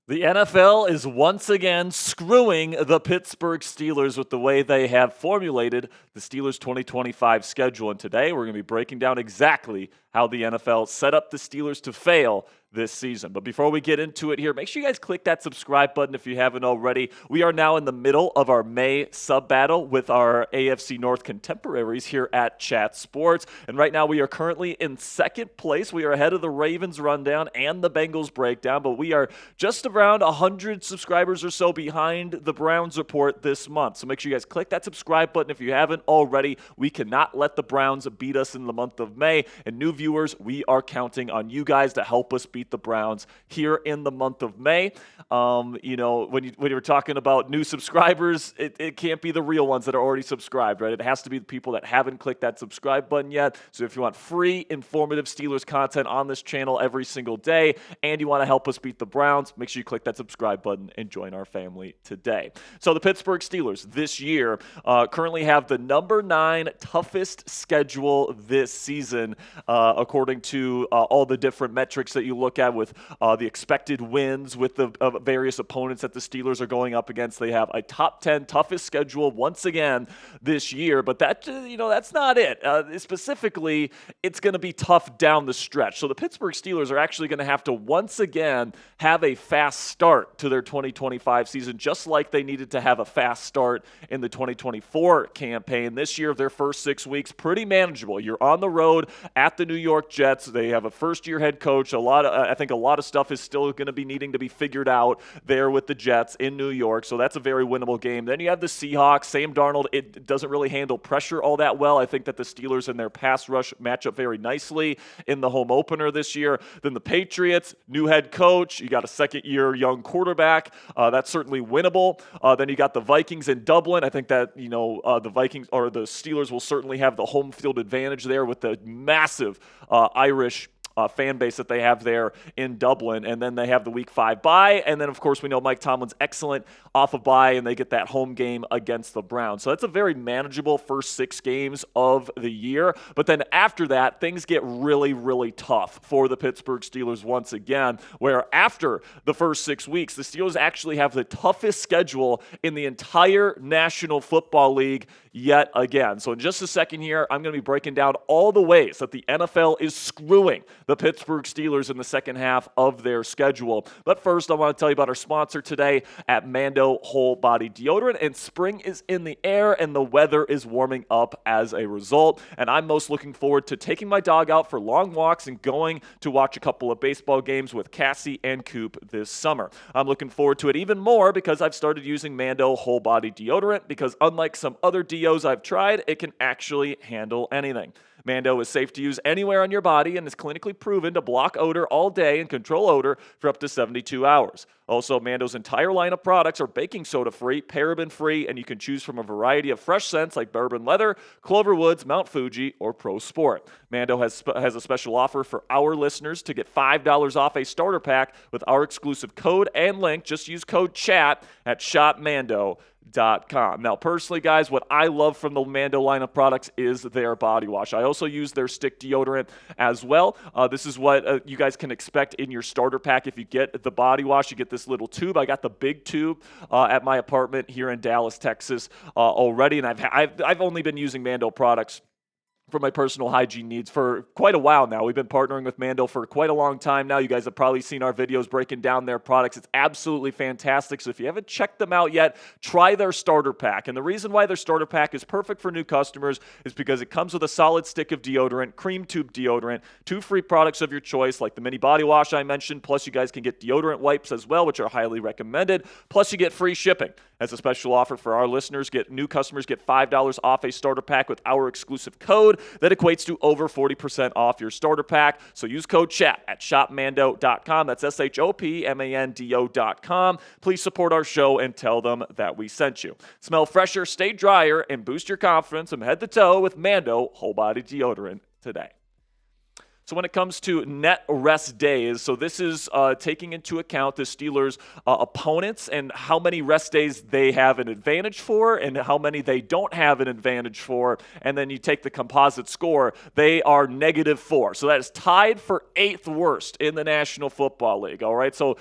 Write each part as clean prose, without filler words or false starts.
The NFL is once again screwing the Pittsburgh Steelers with the way they have formulated the Steelers' 2025 schedule. And today we're going to be breaking down exactly how the NFL set up the Steelers to fail this season. But before we get into it here, make sure you guys click that subscribe button if you haven't already. We are now in the middle of our May sub-battle with our AFC North contemporaries here at Chat Sports. And right now we are currently in second place. We are ahead of the Ravens rundown and the Bengals breakdown, but we are just around 100 subscribers or so behind the Browns report this month. So make sure you guys click that subscribe button if you haven't already. We cannot let the Browns beat us in the month of May. And new viewers, we are counting on you guys to help us beat the Browns here in the month of May. When you were talking about new subscribers, it can't be the real ones that are already subscribed, right? It has to be the people that haven't clicked that subscribe button yet. So if you want free, informative Steelers content on this channel every single day, and you want to help us beat the Browns, make sure you click that subscribe button and join our family today. So the Pittsburgh Steelers this year currently have the number 9 toughest schedule this season, according to all the different metrics that you look at with the expected wins with the various opponents that the Steelers are going up against. They have a top 10 toughest schedule once again this year, but that's not it. Specifically, it's going to be tough down the stretch. So the Pittsburgh Steelers are actually going to have to once again have a fast start to their 2025 season, just like they needed to have a fast start in the 2024 campaign. This year, their first 6 weeks, pretty manageable. You're on the road at the New York Jets. They have a first-year head coach. I think a lot of stuff is still going to be needing to be figured out there with the Jets in New York, so that's a very winnable game. Then you have the Seahawks. Sam Darnold, it doesn't really handle pressure all that well. I think that the Steelers and their pass rush match up very nicely in the home opener this year. Then the Patriots, new head coach. You got a second-year young quarterback. That's certainly winnable. Then you got the Vikings in Dublin. I think that the Vikings or the Steelers will certainly have the home field advantage there with the massive Irish fan base that they have there in Dublin. And then they have the week 5 bye. And then, of course, we know Mike Tomlin's excellent off of bye, and they get that home game against the Browns. So that's a very manageable first 6 games of the year. But then after that, things get really, really tough for the Pittsburgh Steelers once again, where after the first 6 weeks, the Steelers actually have the toughest schedule in the entire National Football League yet again. So in just a second here, I'm going to be breaking down all the ways that the NFL is screwing the Pittsburgh Steelers in the second half of their schedule. But first, I want to tell you about our sponsor today at Mando Whole Body Deodorant. And spring is in the air, and the weather is warming up as a result. And I'm most looking forward to taking my dog out for long walks and going to watch a couple of baseball games with Cassie and Coop this summer. I'm looking forward to it even more because I've started using Mando Whole Body Deodorant, because unlike some other deos I've tried, it can actually handle anything. Mando is safe to use anywhere on your body and is clinically proven to block odor all day and control odor for up to 72 hours. Also, Mando's entire line of products are baking soda free, paraben free, and you can choose from a variety of fresh scents like bourbon leather, Clover Woods, Mount Fuji, or Pro Sport. Mando has a special offer for our listeners to get $5 off a starter pack with our exclusive code and link. Just use code CHAT at shopmando.com. Now, personally, guys, what I love from the Mando line of products is their body wash. I also use their stick deodorant as well. This is what you guys can expect in your starter pack. If you get the body wash, you get this little tube. I got the big tube at my apartment here in Dallas, Texas already, and I've only been using Mando products for my personal hygiene needs for quite a while now. We've been partnering with Mando for quite a long time now. You guys have probably seen our videos breaking down their products. It's absolutely fantastic. So if you haven't checked them out yet, try their starter pack. And the reason why their starter pack is perfect for new customers is because it comes with a solid stick of deodorant, cream tube deodorant, 2 free products of your choice like the mini body wash I mentioned, plus you guys can get deodorant wipes as well, which are highly recommended, plus you get free shipping. As a special offer for our listeners, new customers get $5 off a starter pack with our exclusive code. That equates to over 40% off your starter pack. So use code CHAT at shopmando.com. That's shopmando.com. Please support our show and tell them that we sent you. Smell fresher, stay drier, and boost your confidence from head to toe with Mando Whole Body Deodorant today. So when it comes to net rest days, so this is taking into account the Steelers' opponents and how many rest days they have an advantage for and how many they don't have an advantage for, and then you take the composite score, they are -4. So that is tied for 8th worst in the National Football League, all right? So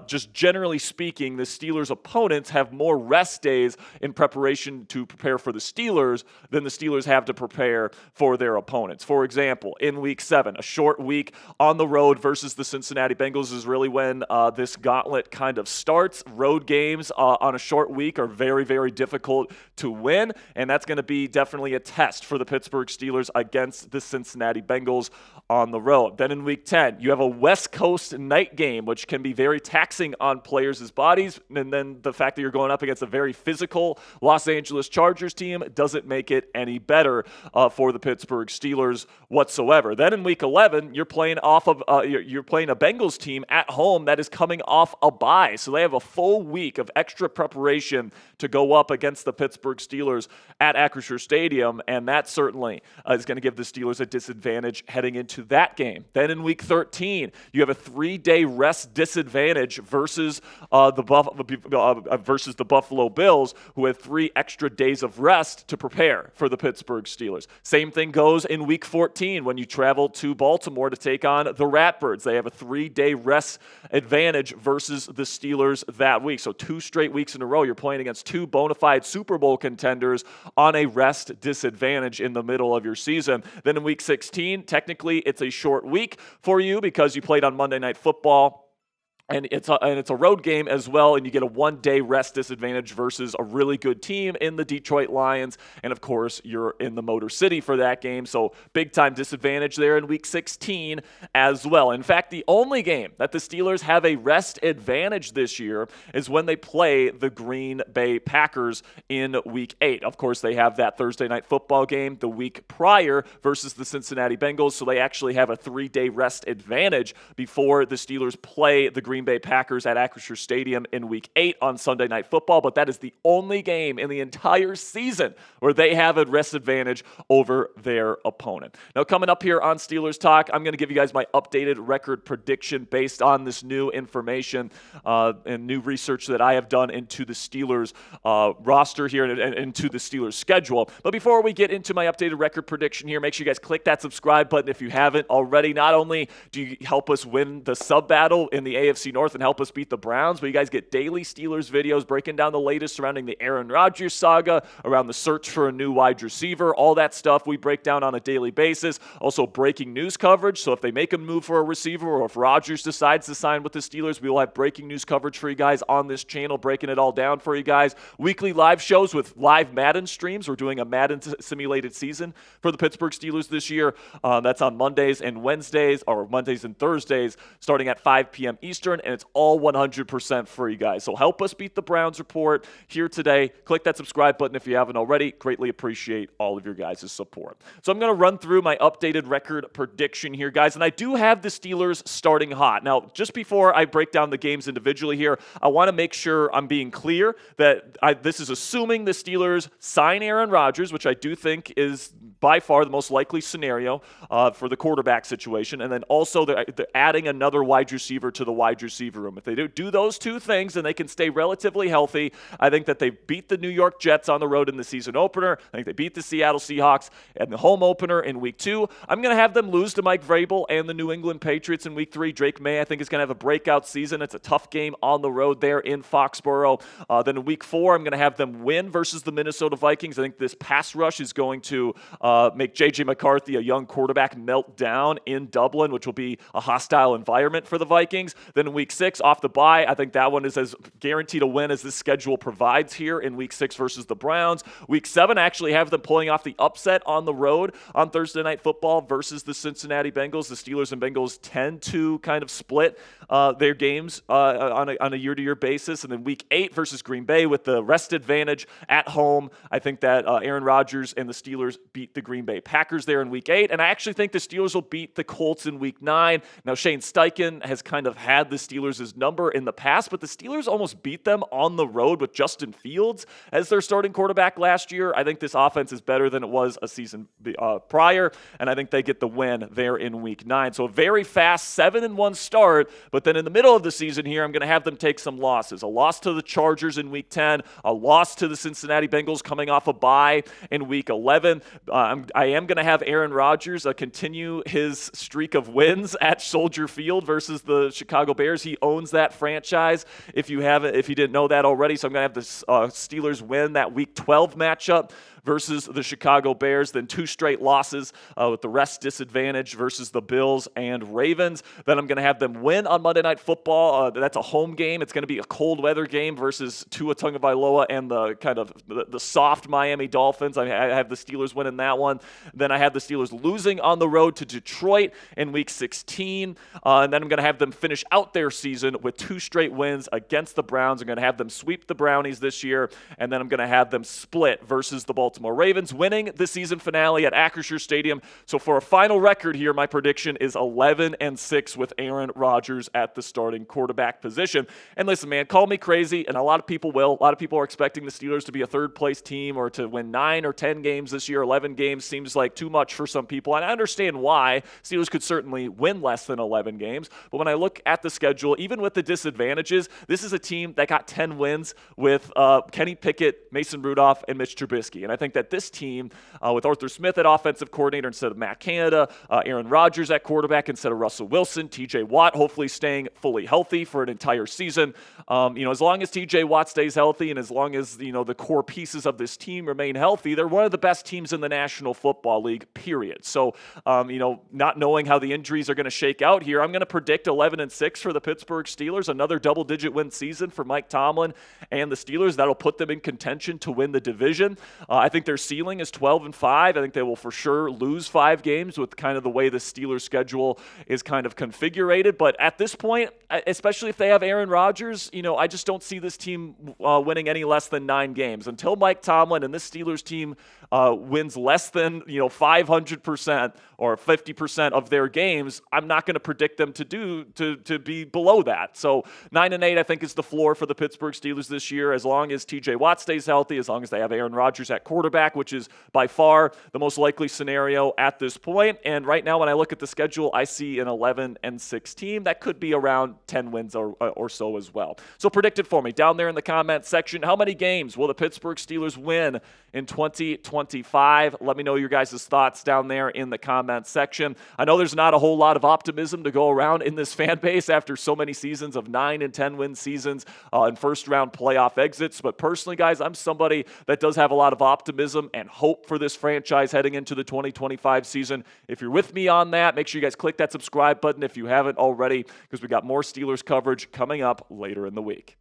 just generally speaking, the Steelers' opponents have more rest days in preparation to prepare for the Steelers than the Steelers have to prepare for their opponents. For example, in Week 7, a short week on the road versus the Cincinnati Bengals is really when this gauntlet kind of starts. Road games on a short week are very, very difficult to win, and that's going to be definitely a test for the Pittsburgh Steelers against the Cincinnati Bengals on the road. Then in Week 10, you have a West Coast night game, which can be very taxing on players' bodies, and then the fact that you're going up against a very physical Los Angeles Chargers team doesn't make it any better for the Pittsburgh Steelers whatsoever. Then in Week 11, you're playing you're playing a Bengals team at home that is coming off a bye. So they have a full week of extra preparation to go up against the Pittsburgh Steelers at Acrisure Stadium, and that certainly is going to give the Steelers a disadvantage heading into that game. Then in Week 13, you have a 3-day rest disadvantage versus the Buffalo Bills, who have 3 extra days of rest to prepare for the Pittsburgh Steelers. Same thing goes in Week 14 when you travel to Baltimore to take on the Ratbirds. They have a 3-day rest advantage versus the Steelers that week. So 2 straight weeks in a row, you're playing against 2 bona fide Super Bowl contenders on a rest disadvantage in the middle of your season. Then in Week 16, technically it's a short week for you because you played on Monday Night Football. And it's a road game as well, and you get a 1-day rest disadvantage versus a really good team in the Detroit Lions. And, of course, you're in the Motor City for that game, so big-time disadvantage there in Week 16 as well. In fact, the only game that the Steelers have a rest advantage this year is when they play the Green Bay Packers in Week 8. Of course, they have that Thursday Night Football game the week prior versus the Cincinnati Bengals, so they actually have a 3-day rest advantage before the Steelers play the Green Bay Packers at Acrisure Stadium in Week 8 on Sunday Night Football, but that is the only game in the entire season where they have a rest advantage over their opponent. Now, coming up here on Steelers Talk, I'm going to give you guys my updated record prediction based on this new information and new research that I have done into the Steelers roster here and into the Steelers schedule. But before we get into my updated record prediction here, make sure you guys click that subscribe button if you haven't already. Not only do you help us win the sub battle in the AFC North and help us beat the Browns, but you guys get daily Steelers videos breaking down the latest surrounding the Aaron Rodgers saga, around the search for a new wide receiver, all that stuff we break down on a daily basis. Also breaking news coverage, so if they make a move for a receiver or if Rodgers decides to sign with the Steelers, we will have breaking news coverage for you guys on this channel, breaking it all down for you guys. Weekly live shows with live Madden streams. We're doing a Madden simulated season for the Pittsburgh Steelers this year. That's on Mondays and Wednesdays, or Mondays and Thursdays, starting at 5 p.m. Eastern, and it's all 100% free, guys. So help us beat the Browns report here today. Click that subscribe button if you haven't already. Greatly appreciate all of your guys' support. So I'm going to run through my updated record prediction here, guys, and I do have the Steelers starting hot. Now, just before I break down the games individually here, I want to make sure I'm being clear that this is assuming the Steelers sign Aaron Rodgers, which I do think is by far the most likely scenario for the quarterback situation, and then also they're adding another wide receiver to the wide receiver room. If they do those two things and they can stay relatively healthy, I think that they beat the New York Jets on the road in the season opener. I think they beat the Seattle Seahawks in the home opener in Week 2. I'm going to have them lose to Mike Vrabel and the New England Patriots in Week 3. Drake May, I think, is going to have a breakout season. It's a tough game on the road there in Foxborough. Then in Week 4, I'm going to have them win versus the Minnesota Vikings. I think this pass rush is going to make J.J. McCarthy, a young quarterback, melt down in Dublin, which will be a hostile environment for the Vikings. Then in Week 6, off the bye, I think that one is as guaranteed a win as this schedule provides here in Week 6 versus the Browns. Week 7, I actually have them pulling off the upset on the road on Thursday Night Football versus the Cincinnati Bengals. The Steelers and Bengals tend to kind of split their games on a year-to-year basis. And then Week 8 versus Green Bay with the rest advantage at home. I think that Aaron Rodgers and the Steelers beat the Green Bay Packers there in Week 8. And I actually think the Steelers will beat the Colts in Week 9. Now, Shane Steichen has kind of had the Steelers' number in the past, but the Steelers almost beat them on the road with Justin Fields as their starting quarterback last year. I think this offense is better than it was a season prior, and I think they get the win there in Week 9. So a very fast 7-1 start, but then in the middle of the season here, I'm going to have them take some losses. A loss to the Chargers in Week 10, a loss to the Cincinnati Bengals coming off a bye in Week 11. I am going to have Aaron Rodgers continue his streak of wins at Soldier Field versus the Chicago Bears. He owns that franchise if you didn't know that already. So I'm going to have the Steelers win that Week 12 matchup versus the Chicago Bears, then 2 straight losses with the rest disadvantage versus the Bills and Ravens. Then I'm going to have them win on Monday Night Football. That's a home game. It's going to be a cold weather game versus Tua Tagovailoa and the kind of the soft Miami Dolphins. I have the Steelers winning that one. Then I have the Steelers losing on the road to Detroit in Week 16. And then I'm going to have them finish out their season with 2 straight wins against the Browns. I'm going to have them sweep the Brownies this year. And then I'm going to have them split versus the Baltimore Ravens, winning the season finale at Acrisure Stadium. So for a final record here, my prediction is 11-6 with Aaron Rodgers at the starting quarterback position. And listen, man, call me crazy, and a lot of people will. A lot of people are expecting the Steelers to be a third-place team or to win 9 or 10 games this year. 11 games seems like too much for some people, and I understand why. Steelers could certainly win less than 11 games, but when I look at the schedule, even with the disadvantages, this is a team that got 10 wins with Kenny Pickett, Mason Rudolph, and Mitch Trubisky. And I think that this team, with Arthur Smith at offensive coordinator instead of Matt Canada, Aaron Rodgers at quarterback instead of Russell Wilson, TJ Watt hopefully staying fully healthy for an entire season. As long as TJ Watt stays healthy and as long as the core pieces of this team remain healthy, they're one of the best teams in the National Football League, period. So, not knowing how the injuries are going to shake out here, I'm going to predict 11-6 for the Pittsburgh Steelers, another double-digit win season for Mike Tomlin and the Steelers. That'll put them in contention to win the division. I think their ceiling is 12-5. I think they will for sure lose 5 games with kind of the way the Steelers' schedule is kind of configured. But at this point, especially if they have Aaron Rodgers, I just don't see this team winning any less than 9 games. Until Mike Tomlin and this Steelers team wins less than 500% or 50% of their games, I'm not going to predict them to be below that. So 9-8, I think, is the floor for the Pittsburgh Steelers this year, as long as TJ Watt stays healthy, as long as they have Aaron Rodgers at quarterback, which is by far the most likely scenario at this point. And right now, when I look at the schedule, I see an 11-6 team that could be around 10 wins or so as well. So predict it for me down there in the comment section. How many games will the Pittsburgh Steelers win in 2025? Let me know your guys' thoughts down there in the comment section. I know there's not a whole lot of optimism to go around in this fan base after so many seasons of 9 and 10 win seasons and first round playoff exits. But personally, guys, I'm somebody that does have a lot of optimism and hope for this franchise heading into the 2025 season. If you're with me on that, make sure you guys click that subscribe button if you haven't already, because we got more Steelers coverage coming up later in the week.